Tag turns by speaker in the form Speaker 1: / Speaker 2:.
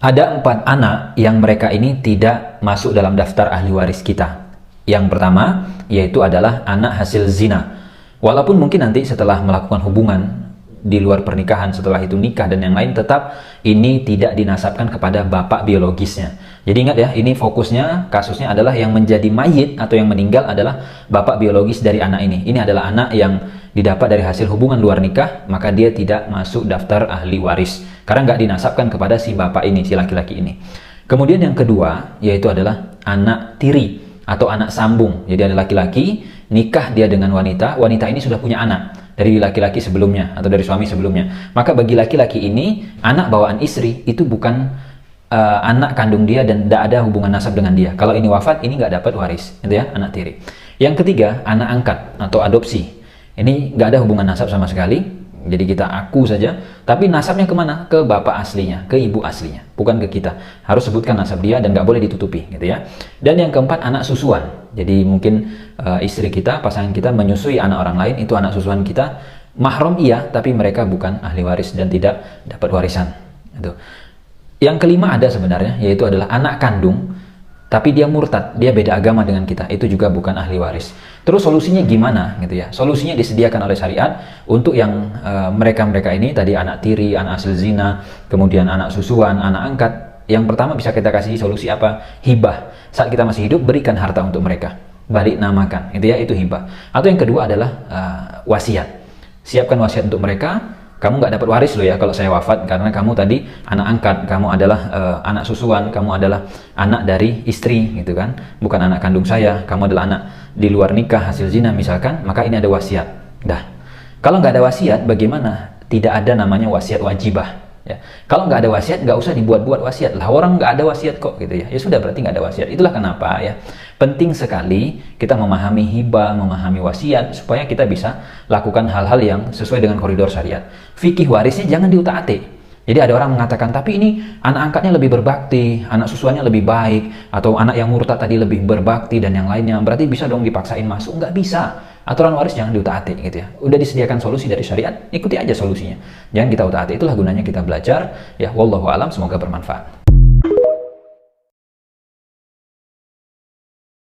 Speaker 1: Ada 4 anak yang mereka ini tidak masuk dalam daftar ahli waris kita. Yang pertama, yaitu adalah anak hasil zina. Walaupun mungkin nanti setelah melakukan hubungan di luar pernikahan, setelah itu nikah dan yang lain, tetap ini tidak dinasabkan kepada bapak biologisnya. Jadi ingat ya, ini fokusnya, kasusnya adalah yang menjadi mayit atau yang meninggal adalah bapak biologis dari anak ini. Ini adalah anak yang didapat dari hasil hubungan luar nikah, maka dia tidak masuk daftar ahli waris. Karena nggak dinasabkan kepada si bapak ini, si laki-laki ini. Kemudian yang kedua, yaitu adalah anak tiri atau anak sambung. Jadi ada laki-laki, nikah dia dengan wanita, wanita ini sudah punya anak dari laki-laki sebelumnya atau dari suami sebelumnya. Maka bagi laki-laki ini, anak bawaan istri itu bukan anak kandung dia dan tidak ada hubungan nasab dengan dia. Kalau ini wafat, ini nggak dapat waris, gitu ya, anak tiri. Yang ketiga, anak angkat atau adopsi. Ini nggak ada hubungan nasab sama sekali, jadi kita aku saja, tapi nasabnya kemana? Ke bapak aslinya, ke ibu aslinya, bukan ke kita. Harus sebutkan nasab dia dan nggak boleh ditutupi, gitu ya. Dan yang keempat, anak susuan. Jadi mungkin istri kita, pasangan kita menyusui anak orang lain, itu anak susuan kita. Mahram iya, tapi mereka bukan ahli waris dan tidak dapat warisan. Itu. Yang kelima ada sebenarnya, yaitu adalah anak kandung, tapi dia murtad, dia beda agama dengan kita, itu juga bukan ahli waris. Terus solusinya gimana gitu ya? Solusinya disediakan oleh syariat untuk yang mereka-mereka ini tadi, anak tiri, anak hasil zina, kemudian anak susuan, anak angkat. Yang pertama bisa kita kasih solusi apa? Hibah. Saat kita masih hidup, berikan harta untuk mereka, balik namakan, gitu ya, itu hibah. Atau yang kedua adalah wasiat. Siapkan wasiat untuk mereka. Kamu nggak dapat waris loh ya kalau saya wafat, karena kamu tadi anak angkat, kamu adalah anak susuan, kamu adalah anak dari istri, gitu kan, bukan anak kandung saya, kamu adalah anak di luar nikah hasil zina misalkan, maka ini ada wasiat. Dah. Kalau nggak ada wasiat, bagaimana? Tidak ada namanya wasiat wajibah. Ya. Kalau nggak ada wasiat, nggak usah dibuat-buat wasiat lah. Orang nggak ada wasiat kok, gitu ya. Ya sudah, berarti nggak ada wasiat. Itulah kenapa ya penting sekali kita memahami hibah, memahami wasiat, supaya kita bisa lakukan hal-hal yang sesuai dengan koridor syariat. Fikih warisnya jangan diutak-atik. Jadi ada orang mengatakan, tapi ini anak angkatnya lebih berbakti, anak susuannya lebih baik, atau anak yang murtad tadi lebih berbakti dan yang lainnya, berarti bisa dong dipaksain masuk? Nggak bisa. Aturan waris jangan diutak-atik, gitu ya. Udah disediakan solusi dari syariat, ikuti aja solusinya. Jangan kita utak-atik. Itulah gunanya kita belajar. Ya, wallahu alam, semoga bermanfaat.